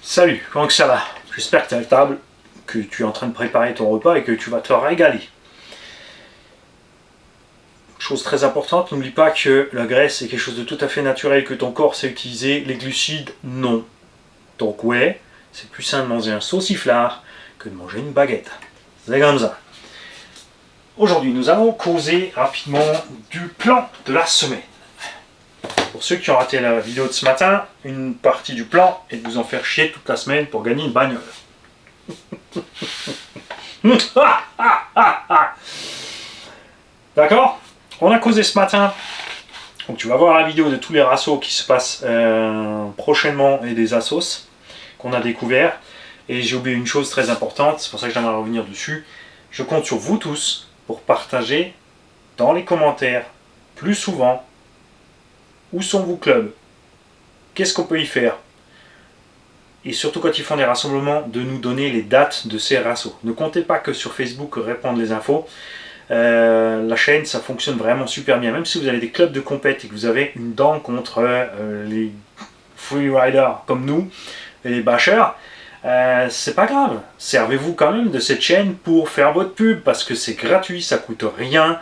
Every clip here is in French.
Salut, comment que ça va? J'espère que tu es à table, que tu es en train de préparer ton repas et que tu vas te régaler. Chose très importante, n'oublie pas que la graisse est quelque chose de tout à fait naturel, que ton corps sait utiliser, les glucides, non. Donc ouais, c'est plus sain de manger un sauciflard que de manger une baguette. C'est comme ça. Aujourd'hui, nous allons causer rapidement du plan de la semaine. Pour ceux qui ont raté la vidéo de ce matin, une partie du plan est de vous en faire chier toute la semaine pour gagner une bagnole. D'accord? On a causé ce matin. Donc tu vas voir la vidéo de tous les rassos qui se passent prochainement et des assos qu'on a découvert. Et j'ai oublié une chose très importante, c'est pour ça que j'aimerais revenir dessus. Je compte sur vous tous pour partager dans les commentaires plus souvent où sont vos clubs, qu'est-ce qu'on peut y faire, et surtout quand ils font des rassemblements, de nous donner les dates de ces rassos. Ne comptez pas que sur Facebook répondre les infos. La chaîne, ça fonctionne vraiment super bien. Même si vous avez des clubs de compète et que vous avez une dent contre les freeriders comme nous, et les bashers, c'est pas grave. Servez-vous quand même de cette chaîne pour faire votre pub, parce que c'est gratuit, ça coûte rien.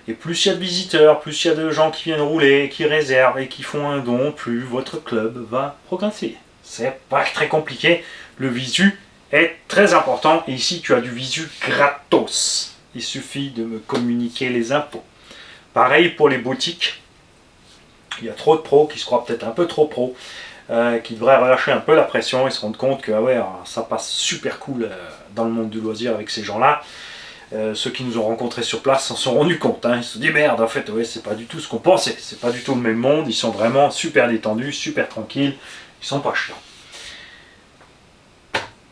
Et plus il y a de visiteurs, plus il y a de gens qui viennent rouler, qui réservent et qui font un don, plus votre club va progresser. C'est pas très compliqué. Le visu est très important. Et ici, tu as du visu gratos. Il suffit de me communiquer les infos. Pareil pour les boutiques. Il y a trop de pros qui se croient peut-être un peu trop pros, qui devraient relâcher un peu la pression et se rendre compte que ouais, ça passe super cool dans le monde du loisir avec ces gens-là. Ceux qui nous ont rencontrés sur place s'en sont rendus compte. Ils se disent merde, en fait, ouais, c'est pas du tout ce qu'on pensait. C'est pas du tout le même monde. Ils sont vraiment super détendus, super tranquilles. Ils sont pas chiants.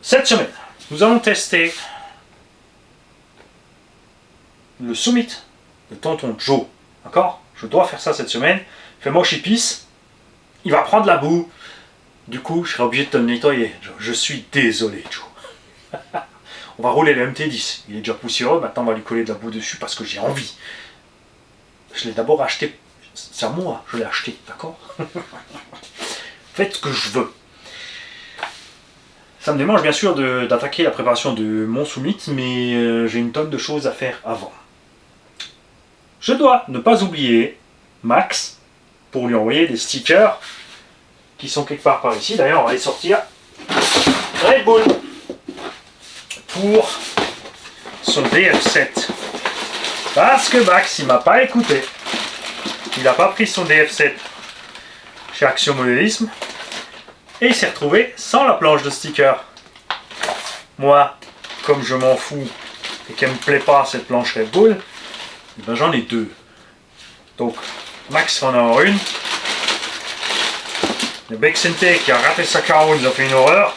Cette semaine, nous allons tester le Summit de Tonton Joe. D'accord? Je dois faire ça cette semaine. Fais-moi chipisse. Il va prendre la boue. Du coup, je serai obligé de te le nettoyer. Je suis désolé, Joe. On va rouler le MT10. Il est déjà poussiéreux. Maintenant, on va lui coller de la boue dessus parce que j'ai envie. Je l'ai d'abord acheté. C'est à moi, je l'ai acheté. D'accord? Faites ce que je veux. Ça me démange bien sûr d'attaquer la préparation de mon Summit, mais j'ai une tonne de choses à faire avant. Je dois ne pas oublier Max pour lui envoyer des stickers qui sont quelque part par ici. D'ailleurs, on va les sortir. Red Bull pour son DF7. Parce que Max, il m'a pas écouté. Il n'a pas pris son DF7 chez Action Modélisme. Et il s'est retrouvé sans la planche de sticker. Moi, comme je m'en fous et qu'elle me plaît pas cette planche Red Bull, ben j'en ai deux. Donc, Max va en avoir une. Le Bexente qui a raté sa carreau nous a fait une horreur.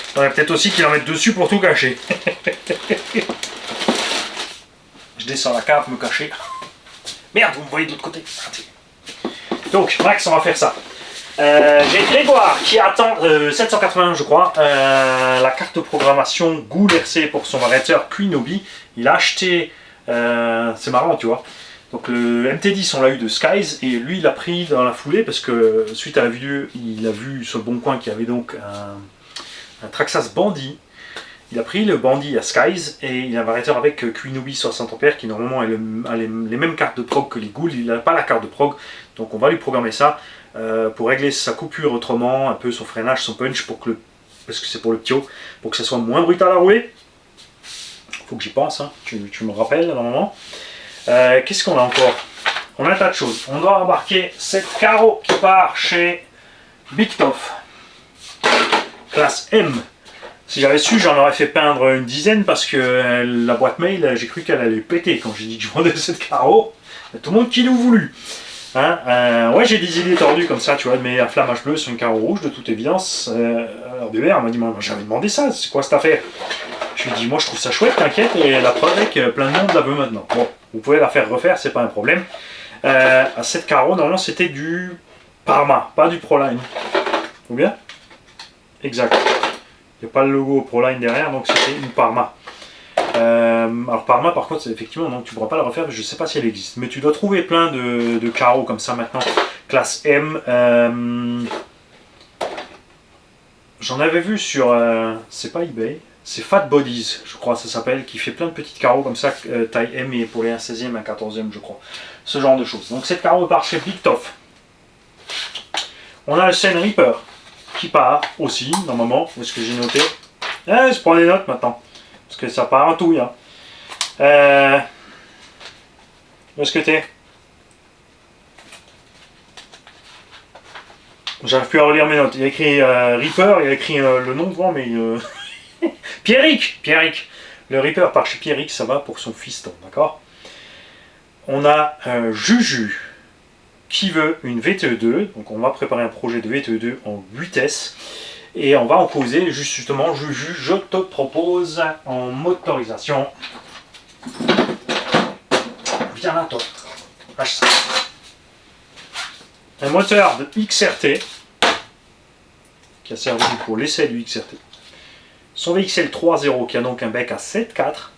Il faudrait peut-être aussi qu'il en mette dessus pour tout cacher. Je descends la cave, me cacher. Merde, vous me voyez de l'autre côté. Donc, Max, on va faire ça. J'ai Grégoire qui attend 780 je crois, la carte de programmation Goul RC pour son variateur Quinobi. Il a acheté, c'est marrant tu vois, donc le MT10 on l'a eu de Skies et lui il l'a pris dans la foulée parce que suite à la vidéo il a vu sur le bon coin qu'il y avait donc un Traxxas Bandit. Il a pris le Bandit à Skies et il a un variateur avec Quinobi 60 ampères qui normalement a les mêmes cartes de prog que les Goul. Il n'a pas la carte de prog, donc on va lui programmer ça. Pour régler sa coupure autrement, un peu son freinage, son punch, parce que c'est pour le Pio, pour que ça soit moins brutal à rouler. Faut que j'y pense, hein. Tu me rappelles normalement. Qu'est-ce qu'on a encore? On a un tas de choses. On doit embarquer cette carreau qui part chez Big Toff. Classe M. Si j'avais su, j'en aurais fait peindre une dizaine parce que la boîte mail, j'ai cru qu'elle allait péter quand j'ai dit que je vendais cette carreau. Il y a tout le monde qui l'a voulu. Ouais, j'ai des idées tordues comme ça, tu vois, mais un flamage bleu sur une carreau rouge, de toute évidence. Alors Bébert m'a dit, moi j'avais demandé ça, c'est quoi cette affaire? Je lui ai dit, moi je trouve ça chouette, t'inquiète, et la preuve est que plein de monde la veut maintenant. Bon, vous pouvez la faire refaire, c'est pas un problème. À cette carreau, normalement c'était du Parma, pas du Proline. Ou bien? Exact. Il n'y a pas le logo Proline derrière, donc c'était une Parma. Alors Parma par contre effectivement donc tu ne pourras pas la refaire, je ne sais pas si elle existe, mais tu dois trouver plein de carreaux comme ça maintenant, classe M, j'en avais vu sur, c'est pas eBay, c'est Fat Bodies, je crois ça s'appelle, qui fait plein de petites carreaux comme ça, taille M et pour les 1/16e, 1/14e je crois. Ce genre de choses. Donc cette carreau part chez Big Toff. On a le Seine Reaper qui part aussi, normalement, où est-ce que j'ai noté? Je prends des notes maintenant, parce que ça part en touille. Hein. Où est-ce que t'es? J'arrive plus à relire mes notes. Il y a écrit Reaper, il y a écrit le nom devant, mais... Pierrick. Le Reaper par chez Pierrick, ça va pour son fiston, d'accord? On a Juju qui veut une VTE2, donc on va préparer un projet de VTE2 en 8S et on va en poser justement Juju, je te propose en motorisation. Viens là toi, lâche ça. Un moteur de XRT qui a servi pour l'essai du XRT. Son VXL 3.0 qui a donc un bec à 7.4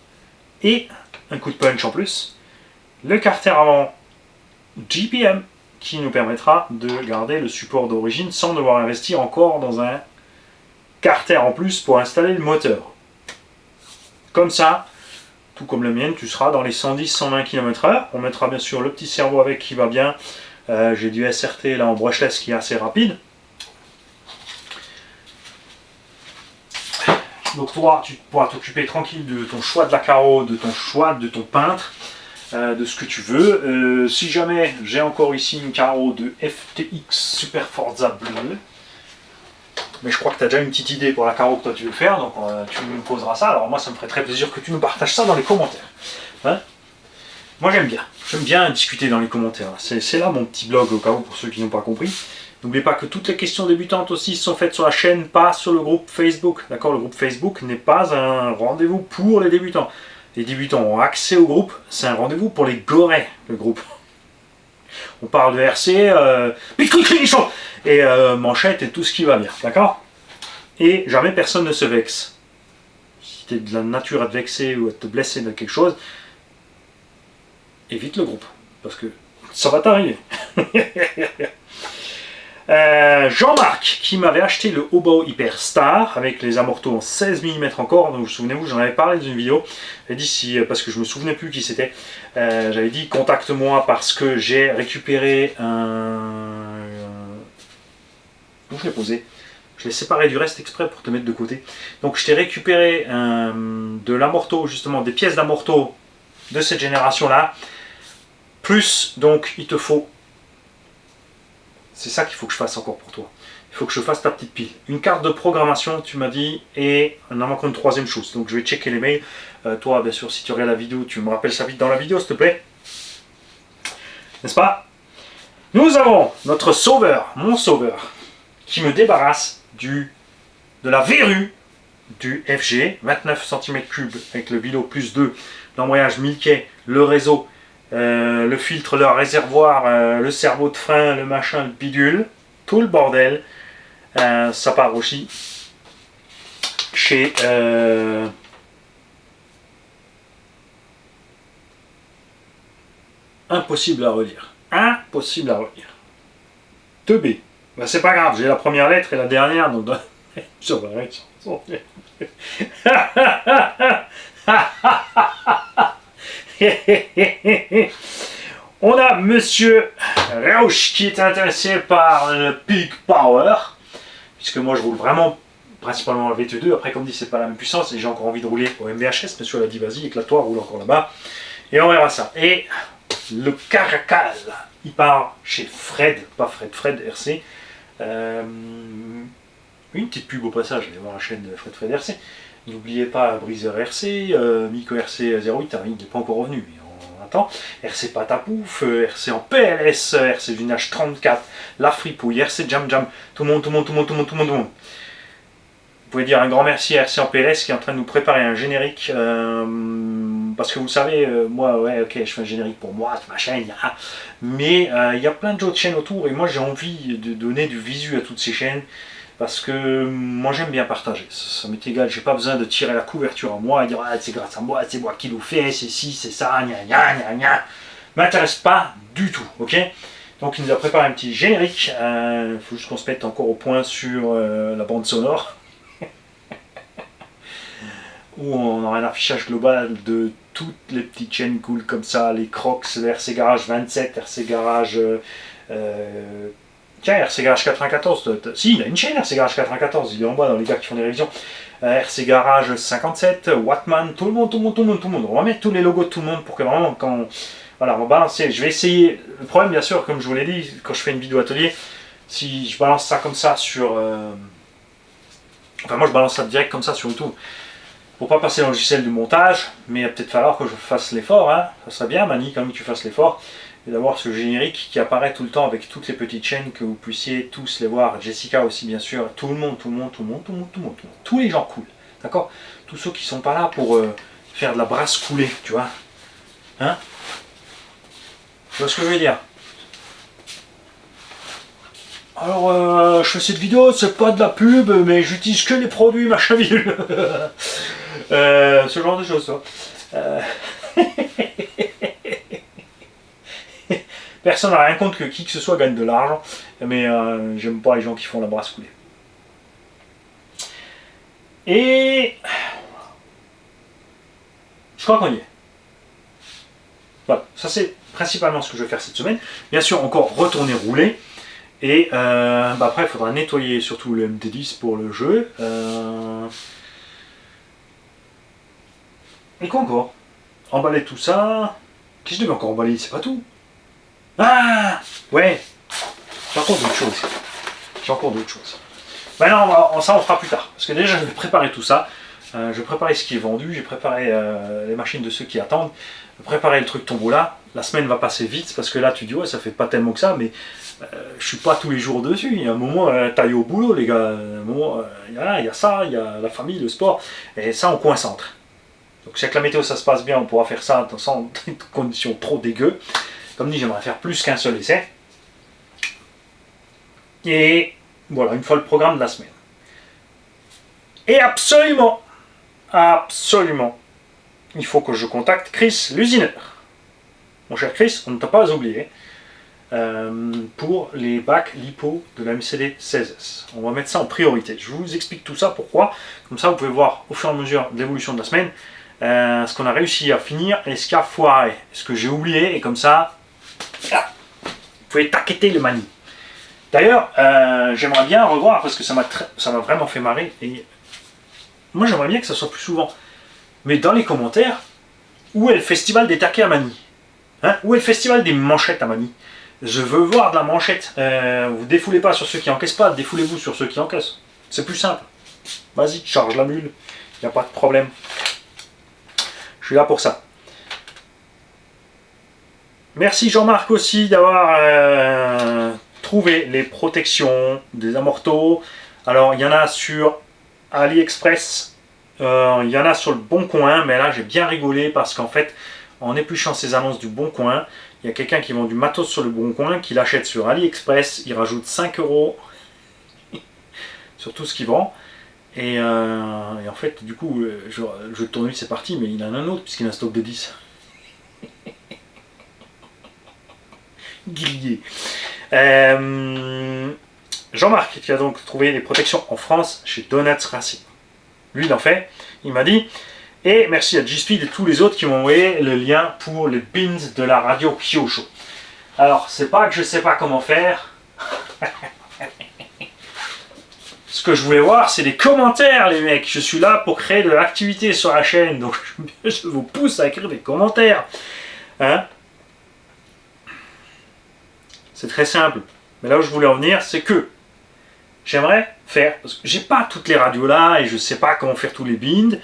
et un coup de punch en plus. Le carter avant GPM qui nous permettra de garder le support d'origine sans devoir investir encore dans un carter en plus pour installer le moteur. Comme ça, tout comme la mienne, tu seras dans les 110-120 km/h. On mettra bien sûr le petit servo avec qui va bien. J'ai du SRT là en brushless qui est assez rapide. Donc toi, tu pourras t'occuper tranquille de ton choix de la carreau, de ton choix de ton peintre. De ce que tu veux. Si jamais j'ai encore ici une carreau de FTX Super Forza bleu, mais je crois que tu as déjà une petite idée pour la carreau que toi tu veux faire, donc tu me poseras ça. Alors moi ça me ferait très plaisir que tu nous partages ça dans les commentaires. Hein, moi j'aime bien discuter dans les commentaires. C'est là mon petit blog au cas où pour ceux qui n'ont pas compris. N'oubliez pas que toutes les questions débutantes aussi sont faites sur la chaîne, pas sur le groupe Facebook. D'accord, le groupe Facebook n'est pas un rendez-vous pour les débutants. Les débutants ont accès au groupe, c'est un rendez-vous pour les gorées, le groupe. On parle de RC, et manchette et tout ce qui va bien, d'accord? Et jamais personne ne se vexe. Si tu es de la nature à te vexer ou à te blesser de quelque chose, évite le groupe, parce que ça va t'arriver. Jean-Marc qui m'avait acheté le Hobo Hyperstar avec les amortos en 16 mm encore, donc souvenez-vous j'en avais parlé dans une vidéo, j'avais dit parce que je me souvenais plus qui c'était, j'avais dit contacte-moi parce que j'ai récupéré où je l'ai posé, je l'ai séparé du reste exprès pour te mettre de côté, donc je t'ai récupéré de l'amorto justement, des pièces d'amorto de cette génération là, plus donc il te faut. C'est ça qu'il faut que je fasse encore pour toi. Il faut que je fasse ta petite pile. Une carte de programmation, tu m'as dit, et on a encore une troisième chose. Donc je vais checker les mails. Toi, bien sûr, si tu regardes la vidéo, tu me rappelles ça vite dans la vidéo, s'il te plaît. N'est-ce pas? Nous avons notre sauveur, mon sauveur, qui me débarrasse de la verrue du FG, 29 cm3 avec le vélo plus 2, l'embrayage Milkey, le réseau, le filtre, le réservoir, le cerveau de frein, le machin, le bidule, tout le bordel. Ça part aussi chez impossible à relire. Impossible à relire. 2B. Ben, c'est pas grave, j'ai la première lettre et la dernière, donc ça va être. On a Monsieur Rausch qui est intéressé par le Peak Power, puisque moi je roule vraiment principalement la VT2. Après, comme dit, c'est pas la même puissance et j'ai encore envie de rouler au MVHS. Monsieur l'a dit, vas-y, éclate-toi, roule encore là-bas et on verra ça. Et le Caracal, il part chez Fred, pas Fred RC. Une petite pub au passage, allez voir la chaîne de Fred RC. N'oubliez pas Breezer RC, Miko RC 08, il n'est pas encore revenu, mais on attend. RC Patapouf, RC en PLS, RC Vinage 34, La Fripouille, RC Jam Jam, tout le monde. Vous pouvez dire un grand merci à RC en PLS qui est en train de nous préparer un générique, parce que vous savez, moi, ouais, ok, je fais un générique pour moi, ma chaîne, mais il y a plein d'autres chaînes autour, et moi j'ai envie de donner du visu à toutes ces chaînes, parce que moi j'aime bien partager, ça m'est égal, j'ai pas besoin de tirer la couverture à moi et dire ah, c'est grâce à moi, c'est moi qui l'ai fait, c'est ci, c'est ça, gna. M'intéresse pas du tout, ok? Donc il nous a préparé un petit générique, il faut juste qu'on se mette encore au point sur la bande sonore. où on aura un affichage global de toutes les petites chaînes cool comme ça, les Crocs, le RC Garage 27, RC Garage... tiens, RC Garage 94, si, il a une chaîne RC Garage 94, il est en bas dans les gars qui font des révisions. RC Garage 57, Wattman, tout le monde. On va mettre tous les logos de tout le monde pour que vraiment, quand... Voilà, on va balancer. Je vais essayer... Le problème, bien sûr, comme je vous l'ai dit, quand je fais une vidéo atelier, si je balance ça comme ça sur... Enfin, moi, je balance ça direct comme ça sur YouTube. Pour pas passer dans le logiciel du montage, mais il va peut-être falloir que je fasse l'effort. Hein. Ça serait bien, Mani, quand même, que tu fasses l'effort. Et d'avoir ce générique qui apparaît tout le temps avec toutes les petites chaînes, que vous puissiez tous les voir. Jessica aussi, bien sûr. Tout le monde. Tous les gens cool. D'accord? Tous ceux qui sont pas là pour faire de la brasse coulée, tu vois. Hein? Tu vois ce que je veux dire? Alors, je fais cette vidéo, c'est pas de la pub, mais j'utilise que les produits machin bidule. Ce genre de choses, toi. Personne n'a rien contre que qui que ce soit gagne de l'argent, mais j'aime pas les gens qui font la brasse coulée. Et je crois qu'on y est. Voilà, ça c'est principalement ce que je vais faire cette semaine. Bien sûr, encore retourner rouler. Et après, il faudra nettoyer surtout le MT10 pour le jeu. Et quoi encore? Emballer tout ça. Qu'est-ce que je devais encore emballer? C'est pas tout. Ah ouais. J'ai encore d'autres choses. Maintenant, ça on fera plus tard. Parce que déjà, je vais préparer tout ça. Je vais préparer ce qui est vendu. J'ai préparé les machines de ceux qui attendent. Je vais préparer le truc tombola. La semaine va passer vite parce que là, tu dis, ouais, ça fait pas tellement que ça, mais je suis pas tous les jours dessus. Il y a un moment, taille au boulot, les gars. Un moment, il y a ça, il y a la famille, le sport. Et ça, on concentre. Donc, si avec la météo, ça se passe bien, on pourra faire ça sans conditions trop dégueu. Comme dit, j'aimerais faire plus qu'un seul essai. Et voilà, une fois le programme de la semaine. Et absolument, il faut que je contacte Chris, l'usineur. Mon cher Chris, on ne t'a pas oublié. Pour les bacs lipo de la MCD 16S. On va mettre ça en priorité. Je vous explique tout ça, pourquoi. Comme ça, vous pouvez voir au fur et à mesure de l'évolution de la semaine ce qu'on a réussi à finir et ce qui a foiré. Ce que j'ai oublié, et comme ça, vous pouvez taqueter le mani. D'ailleurs, j'aimerais bien revoir, parce que ça m'a vraiment fait marrer. Et moi, j'aimerais bien que ça soit plus souvent. Mais dans les commentaires, où est le festival des taquets à Mani? Hein? Où est le festival des manchettes à Mani? Je veux voir de la manchette. Vous défoulez pas sur ceux qui encaissent pas, défoulez-vous sur ceux qui encaissent. C'est plus simple. Vas-y, charge la mule. Il n'y a pas de problème. Je suis là pour ça. Merci Jean-Marc aussi d'avoir trouvé les protections des amortos. Alors, il y en a sur AliExpress. Il y en a sur le Bon Coin. Mais là, j'ai bien rigolé parce qu'en fait, en épluchant ces annonces du Bon Coin, il y a quelqu'un qui vend du matos sur le Bon Coin, qui l'achète sur AliExpress, il rajoute 5 € sur tout ce qu'il vend. Et en fait, du coup, le jeu de tournevis c'est parti, mais il en a un autre, puisqu'il a un stock de 10. Grillé. Jean-Marc, qui a donc trouvé des protections en France chez Donuts Racing. Lui, il en fait, il m'a dit... Et merci à G-Speed et tous les autres qui m'ont envoyé le lien pour les pins de la radio Kyosho. Alors, c'est pas que je sais pas comment faire. Ce que je voulais voir, c'est des commentaires, les mecs. Je suis là pour créer de l'activité sur la chaîne. Donc, je vous pousse à écrire des commentaires. Hein? C'est très simple. Mais là où je voulais en venir, c'est que j'aimerais faire... Parce que j'ai pas toutes les radios là et je sais pas comment faire tous les binds.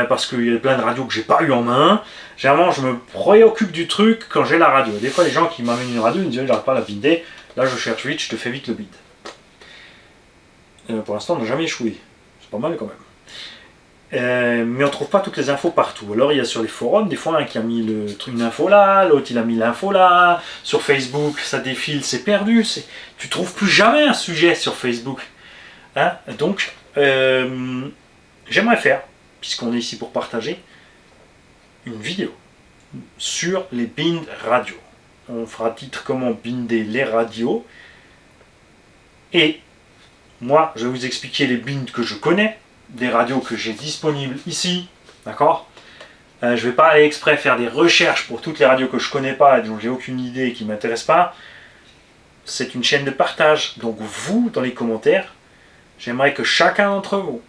Parce qu'il y a plein de radios que j'ai pas eu en main. Généralement, je me préoccupe du truc quand j'ai la radio. Des fois, les gens qui m'amènent une radio, ils me disent j'arrive pas à la binder. Là, je cherche vite, je te fais vite le bind. Pour l'instant, on n'a jamais échoué. C'est pas mal quand même. Mais on trouve pas toutes les infos partout. Alors, il y a sur les forums, des fois, un qui a mis une info là, l'autre il a mis l'info là. Sur Facebook, ça défile, c'est perdu. Tu trouves plus jamais un sujet sur Facebook. Hein? Donc, j'aimerais faire, puisqu'on est ici pour partager, une vidéo sur les binds radio. On fera titre comment binder les radios. Et moi, je vais vous expliquer les binds que je connais, des radios que j'ai disponibles ici, D'accord? Je ne vais pas aller exprès faire des recherches pour toutes les radios que je ne connais pas et dont j'ai aucune idée et qui ne m'intéressent pas. C'est une chaîne de partage. Donc vous, dans les commentaires, j'aimerais que chacun d'entre vous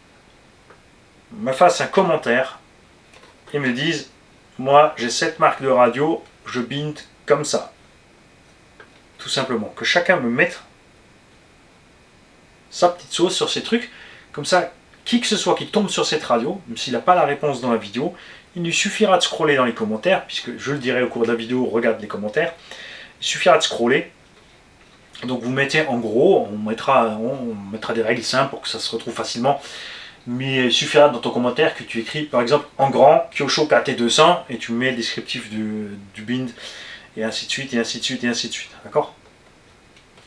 me fasse un commentaire et me dise, moi j'ai cette marque de radio, je bind comme ça. Tout simplement. Que chacun me mette sa petite sauce sur ces trucs. Comme ça, qui que ce soit qui tombe sur cette radio, même s'il n'a pas la réponse dans la vidéo, il lui suffira de scroller dans les commentaires, puisque je le dirai au cours de la vidéo, regarde les commentaires. Il suffira de scroller. Donc vous mettez en gros, on mettra des règles simples pour que ça se retrouve facilement. Mais il suffira dans ton commentaire que tu écris par exemple en grand Kyosho KT200 et tu mets le descriptif du bind et ainsi de suite et ainsi de suite et ainsi de suite. D'accord?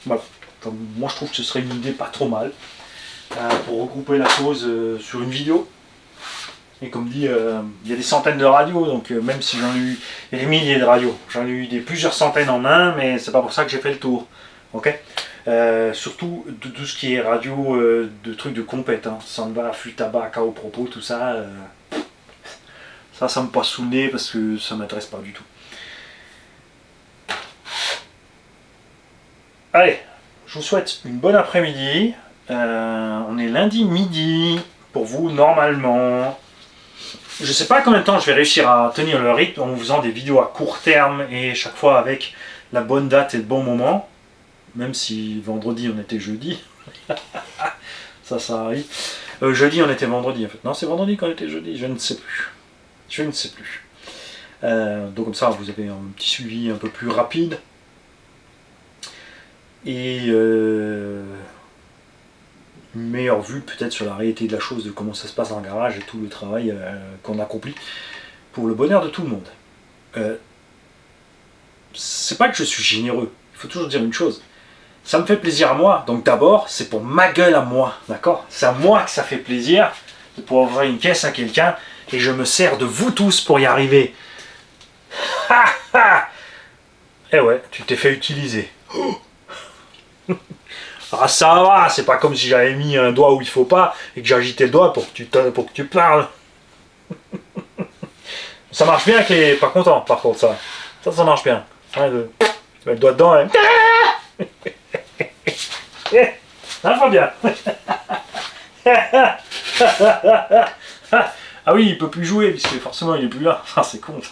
Voilà. Donc, moi je trouve que ce serait une idée pas trop mal pour regrouper la chose sur une vidéo. Et comme dit, il y a des centaines de radios, donc même si j'en ai eu, il y a des milliers de radios, j'en ai eu plusieurs centaines en un, mais c'est pas pour ça que j'ai fait le tour. Ok, surtout de tout ce qui est radio, de trucs de compète, hein. Samba, flûte, tabac, Kao propos, tout ça, ça me passe sous le nez parce que ça m'intéresse pas du tout. Allez, je vous souhaite une bonne après-midi. On est lundi midi pour vous normalement. Je sais pas combien de temps je vais réussir à tenir le rythme en faisant des vidéos à court terme et chaque fois avec la bonne date et le bon moment. Même si vendredi on était jeudi. ça arrive. Jeudi on était vendredi en fait. Non, c'est vendredi qu'on était jeudi, je ne sais plus. Je ne sais plus. Donc comme ça vous avez un petit suivi un peu plus rapide. Et une meilleure vue peut-être sur la réalité de la chose, de comment ça se passe dans le garage et tout le travail qu'on accomplit pour le bonheur de tout le monde. C'est pas que je suis généreux, il faut toujours dire une chose. Ça me fait plaisir à moi, donc d'abord c'est pour ma gueule à moi, d'accord? C'est à moi que ça fait plaisir de pouvoir ouvrir une caisse à quelqu'un et je me sers de vous tous pour y arriver. Ha ha! Eh ouais, tu t'es fait utiliser. Ah ça va, c'est pas comme si j'avais mis un doigt où il faut pas et que j'agitais le doigt pour que tu parles. Ça marche bien avec les pas contents par contre ça. Ça marche bien. Ouais, tu mets le doigt dedans et... Ça va bien. Ah oui, il peut plus jouer puisque forcément il est plus là. Ah c'est con ça.